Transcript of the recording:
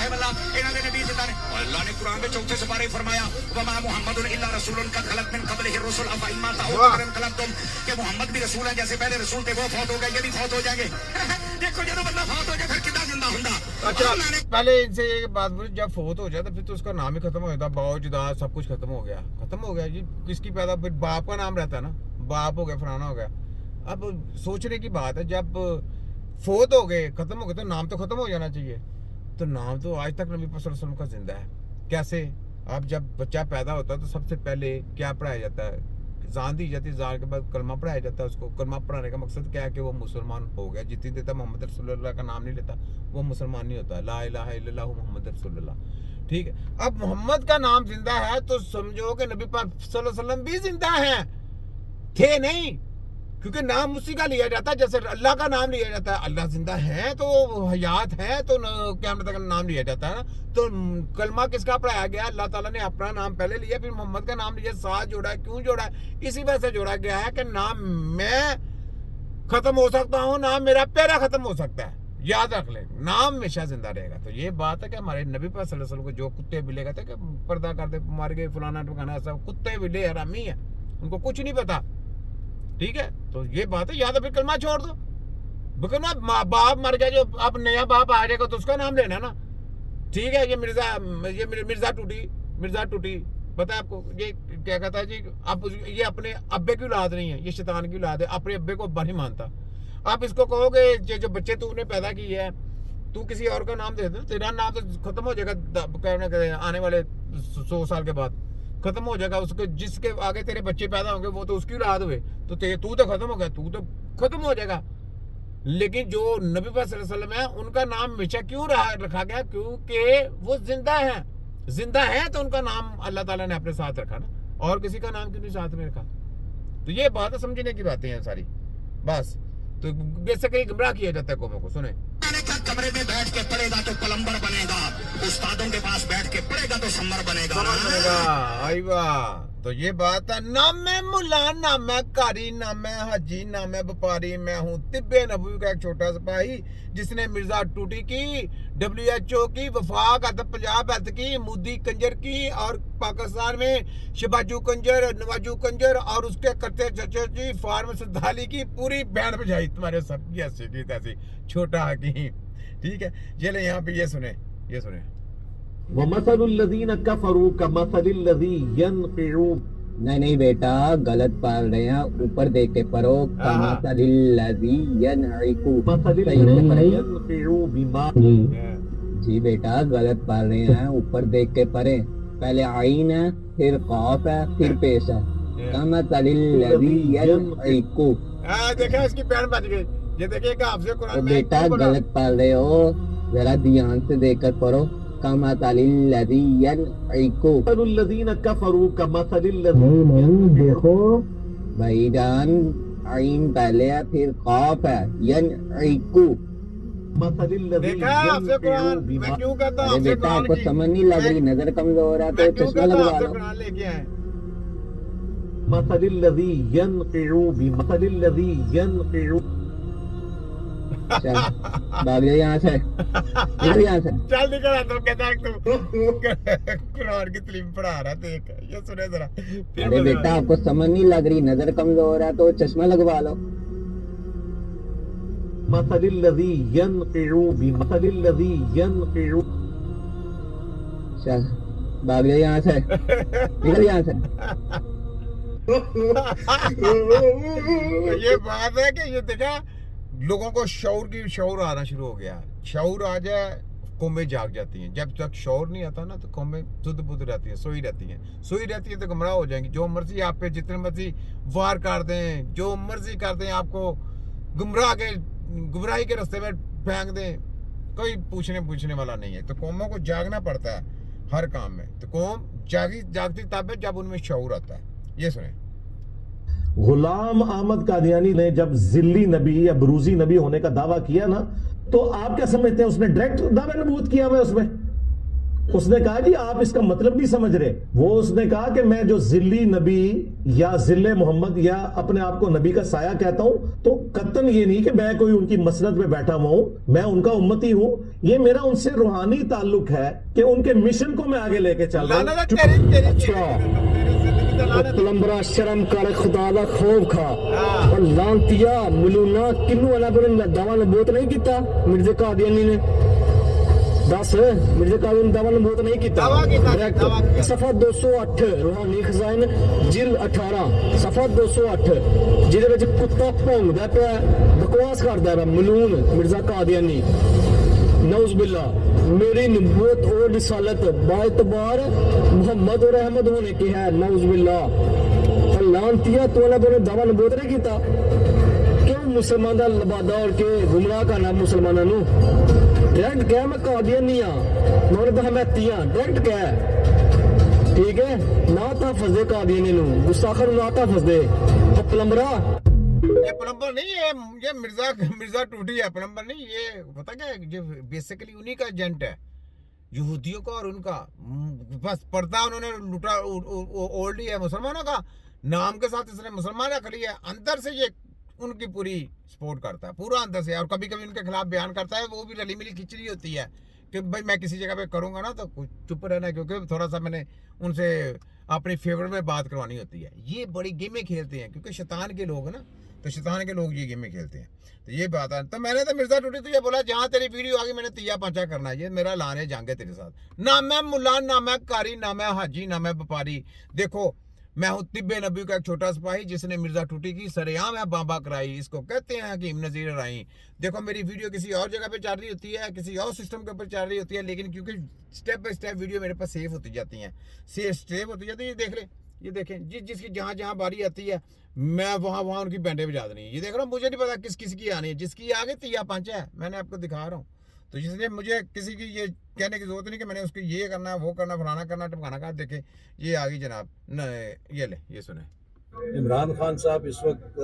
ہے واللہ انہاں دے نبی زندہ نے. اور اللہ نے قرآن میں چوتھے سپارے فرمایا وما محمد الا رسول قد خلت من قبلہ الرسل افإن مات أو قتل انقلبتم کہ محمد بھی رسول ہیں جیسے پہلے رسول تھے وہ فوت ہو گئے یہ بھی فوت ہو جائیں گے. دیکھو جب بندہ فوت ہو جائے پھر کتنا زندہ ہوندا. اچھا پہلے ان سے یہ بات بولی جب فوت ہو جاتا پھر تو اس کا نام ہی ختم ہو جاتا, باؤ جداد سب کچھ ختم ہو گیا جی. کس کی پیدا پھر باپ کا نام رہتا ہے نا, باپ ہو گیا فلانا ہو گیا. اب سوچنے کی بات ہے جب فوت ہو گئے ختم ہو گئے تو نام تو ختم ہو جانا چاہیے. تو نام تو آج تک نبی صلی اللہ علیہ وسلم کا زندہ ہے. کیسے؟ اب جب بچہ پیدا ہوتا ہے تو سب سے پہلے کیا پڑھایا جاتا ہے؟ زان دی جاتی ہے, زان کے بعد کلمہ پڑھایا جاتا ہے. اس کو کلمہ پڑھانے کا مقصد کیا ہے کہ وہ مسلمان ہو گیا. جتنی دیر تک محمد رسول اللہ کا نام نہیں لیتا وہ مسلمان نہیں ہوتا. لا الہ الا اللہ محمد رسول اللہ. ٹھیک ہے, اب محمد کا نام زندہ ہے تو سمجھو کہ نبی پاک صلی اللہ علیہ وسلم بھی زندہ ہیں, تھے نہیں, کیونکہ نام اسی کا لیا جاتا ہے جیسے اللہ کا نام لیا جاتا ہے. اللہ زندہ ہے تو حیات ہے تو قیامت تک نام لیا جاتا ہے نا. تو کلمہ کس کا پڑھایا گیا؟ اللہ تعالیٰ نے اپنا نام پہلے لیا پھر محمد کا نام لیا, ساتھ جوڑا ہے. کیوں جوڑا ہے؟ اسی وجہ سے جوڑا گیا ہے کہ نام میں ختم ہو سکتا ہوں, نام میرا پیرا ختم ہو سکتا ہے. یاد رکھ لیں, نام ہمیشہ زندہ رہے گا. تو یہ بات ہے کہ ہمارے نبی پاک صلی اللہ علیہ وسلم کو جو کتے بلے کہتے کہ پردہ کر دے مار گئے فلانا ٹھکانا, ایسا کتے بلے حرامی ہیں, ان کو کچھ نہیں پتا. ٹھیک ہے, تو یہ بات ہے. یا تو پھر کلمہ چھوڑ دو. نا باپ مر گیا جو اب نیا باپ آ جائے گا تو اس کا نام لینا نا. ٹھیک ہے, یہ مرزا ٹوٹی پتہ ہے آپ کو یہ کیا کہتا ہے جی, اب یہ اپنے ابے کی اولاد نہیں ہے, یہ شیطان کی اولاد ہے, اپنے ابے کو ابا نہیں مانتا. آپ اس کو کہو گے جو بچے تو نے پیدا کی ہے تو کسی اور کا نام دے دے, تیرا نام تو ختم ہو جائے گا آنے والے 100 سال کے بعد ختم ہو جائے گا. اس کے جس کے آگے تیرے بچے پیدا ہوں گے وہ تو اس کی اولاد ہوئے تو ختم ہو گیا, تو ختم ہو جائے گا. لیکن جو نبی پاک صلی اللہ علیہ وسلم ہیں ان کا نام ہمیشہ کیوں رکھا گیا؟ کیونکہ وہ زندہ ہیں تو ان کا نام اللہ تعالیٰ نے اپنے ساتھ رکھا نا. اور کسی کا نام کیوں نہیں ساتھ میں رکھا؟ تو یہ بات سمجھنے کی باتیں ہیں ساری. بس تو بیسیکلی گمراہ کیا جاتا ہے قوموں کو. سنیں, کمرے میں بیٹھ کے پڑھے گا تو پلمبر بنے گا, استادوں کے پاس بیٹھ کے پڑھے گا تو سمر بنے گا. آئی واہ, تو یہ بات ہے. نام میں ملا, نام میں قاری, نام میں حاجی, نام میں وپاری. میں ہوں طب نبوی کا ایک چھوٹا سپاہی جس نے مرزا ٹوٹی کی, WHO کی, وفاق پنجاب ہیلتھ کی, مودی کنجر کی, اور پاکستان میں شباجو کنجر, نواجو کنجر, اور اس کے کرتے چچا جی فارم سدھالی کی پوری بینڈ بجائی تمہارے سب کی ایسی کی تیسی چھوٹا حکیم. ٹھیک ہے, یہ لے یہاں پہ یہ سنیں. وَمَثَلُ الَّذِينَ كَفَرُوا كَمَثَلِ الَّذِي يَنْقِعُ. نہیں بیٹا غلط پڑھ رہے ہیں, اوپر دیکھ کے پڑھو. كَمَثَلِ الَّذِي يَنْقِعُ. جی بیٹا غلط پڑھ رہے ہیں, اوپر دیکھ کے پڑھیں. پہلے عین ہے, پھر قاف ہے, پھر پیش ہے. كَمَثَلِ الَّذِي يَنْقِعُ. دیکھیں اس کی پیر بچ گئی. یہ دیکھیں کہ آپ سے قرآن میں بیٹا غلط پڑھ رہے ہو, ذرا دھیان سے دیکھ کر پڑھو. كَمَثَلِ الَّذِي يَنْعِقُ. مَثَلُ الَّذِينَ كَفَرُوا كَمَثَلِ الَّذِي. نہیں دیکھو بھائی جان, عین پہلے ہے پھر قاف ہے. يَنْعِقُ. مَثَلِ الَّذِي کیوں کہتا ہوں بیٹا آپ کو سمجھ نہیں لگ رہی, نظر کمزور ہے تو چشمہ لگوا لو. مَثَلِ الَّذِي يَنْقِعُ بِمَثَلِ الَّذِي يَنْقِعُ. چل بھاگ جائے یہاں سے, یہاں سے چل نکل. تو کہتا ہے تو قرآن کی تعلیم پڑھا رہا, دیکھ یہ سنے ذرا. ارے بیٹا آپ کو سمجھ نہیں لگ رہی, نظر کمزور ہے تو چشمہ لگوا لو. مَثَلِ الَّذِي يَنْقِعُ بِمَثَلِ الَّذِي يَنْقِعُ. چل بھاگ جائے یہاں سے, نکل یہاں سے. یہ بات ہے کہ یہ دیکھا لوگوں کو شعور آنا شروع ہو گیا. شعور آ جائے قومیں جاگ جاتی ہیں. جب تک شعور نہیں آتا نا تو قومیں سدھ بدھ رہتی ہیں, سوئی رہتی ہیں تو گمراہ ہو جائیں گی. جو مرضی آپ پہ جتنے مرضی وار کر دیں, جو مرضی کر دیں, آپ کو گمراہی کے راستے میں پھینک دیں, کوئی پوچھنے والا نہیں ہے. تو قوموں کو جاگنا پڑتا ہے ہر کام میں. تو قوم جاگتی تب ہے جب ان میں شعور آتا ہے. یہ سنیں. غلام احمد قادیانی نے جب ذلی نبی یا بروزی نبی ہونے کا دعویٰ کیا نا, تو آپ کیا سمجھتے ہیں اس نے ڈائریکٹ دعویٰ نبوت کیا ہوا ہے اس میں؟ اس نے کہا جی آپ اس کا مطلب نہیں سمجھ رہے. وہ اس نے کہا کہ میں جو ذلی نبی یا ذل محمد یا اپنے آپ کو نبی کا سایہ کہتا ہوں تو قطعاً یہ نہیں کہ میں کوئی ان کی مسند پہ بیٹھا ہوا ہوں, میں ان کا امتی ہوں. یہ میرا ان سے روحانی تعلق ہے کہ ان کے مشن کو میں آگے لے کے چل رہا ہوں. پلمبرا شرم کر خدا دا خوف کھا اور لانتیا ملونا کنو والا کو دعویٰ نبوت نہیں کیتا مرزا قادیانی نے. دس مرزا قادیانی نے دعویٰ نبوت نہیں کیتا. صفحہ 208 روحانی خزائن جلد 18 صفحہ 208 جہدے وچ کتا بھونگدا پیا بکواس کردا ہے ملون مرزا قادیانی. نعوذ باللہ. میری نبوت اور رسالت باعتبار محمد اور احمد ہونے کی ہے. نعوذ باللہ. اور لانتیا تو اللہ نے دعویٰ نبوت نہیں کیتا. کیوں مسلمان دا لبادہ اور کے گمراہ کرنا مسلمانوں نو. ڈائریکٹ کہہ میں قادیانی ہاں میں نے حمیتی ہاں ڈائریکٹ کہہ ٹھیک ہے. نہ تحفظ دے قادیانی نو گستاخر نہ تحفظ دے. اور پلمبرا یہ پلمبر نہیں ہے, یہ مرزا ٹوٹی ہے, پلمبر نہیں. یہ پتہ کیا ہے, یہ بیسیکلی انہی کا ایجنٹ ہے یہودیوں کا اور ان کا. بس پردہ انہوں نے لوٹا اوڑھ لیا ہے مسلمانوں کا نام کے ساتھ. اس نے مسلمان رکھ لیا ہے. اندر سے یہ ان کی پوری سپورٹ کرتا ہے پورا اندر سے. اور کبھی کبھی ان کے خلاف بیان کرتا ہے, وہ بھی رلی ملی کھچڑی ہوتی ہے کہ بھائی میں کسی جگہ پہ کروں گا نا تو کچھ چپ رہنا, کیونکہ تھوڑا سا میں نے ان سے اپنی فیور میں بات کروانی ہوتی ہے. یہ بڑی گیمیں کھیلتے ہیں کیونکہ شیطان کے لوگ ہیں نا, تو شیطان کے لوگ یہ گیمیں کھیلتے ہیں. تو یہ بات ہے. تو میں نے تو مرزا ٹوٹی تو یہ بولا جہاں تیری ویڈیو آ گئی میں نے تیا پانچا کرنا ہے. یہ میرا اعلان ہے جنگ ہے تیرے ساتھ. نہ میں ملا, نہ میں قاری, نہ میں حاجی, نہ میں وپاری. دیکھو میں ہوں طب نبی کا ایک چھوٹا سپاہی جس نے مرزا ٹوٹی کی سرعام ہے بامبا کرائی. اس کو کہتے ہیں حکیم نذیر رائی. دیکھو میری ویڈیو کسی اور جگہ پہ چل رہی ہوتی ہے, کسی اور سسٹم کے اوپر چل رہی ہوتی ہے, لیکن کیونکہ سٹیپ بائی سٹیپ ویڈیو میرے پاس سیو ہوتی جاتی ہیں, سیو ہوتی جاتی ہے. یہ دیکھ لیں, یہ دیکھیں جس کی جہاں جہاں باری آتی ہے میں وہاں ان کی بینڈیں بجا دیں. یہ دیکھ رہا ہوں, مجھے نہیں پتا کس کس کی آنی ہے. جس کی آگے تیا پانچا ہے میں نے آپ کو دکھا رہا ہوں. تو اس لیے مجھے کسی کی یہ کہنے کی ضرورت نہیں کہ میں نے اس کو یہ کرنا وہ کرنا فلانا کرنا ٹمکانا کا. دیکھیں یہ آگی جناب, یہ لے یہ سنیں. عمران خان صاحب اس وقت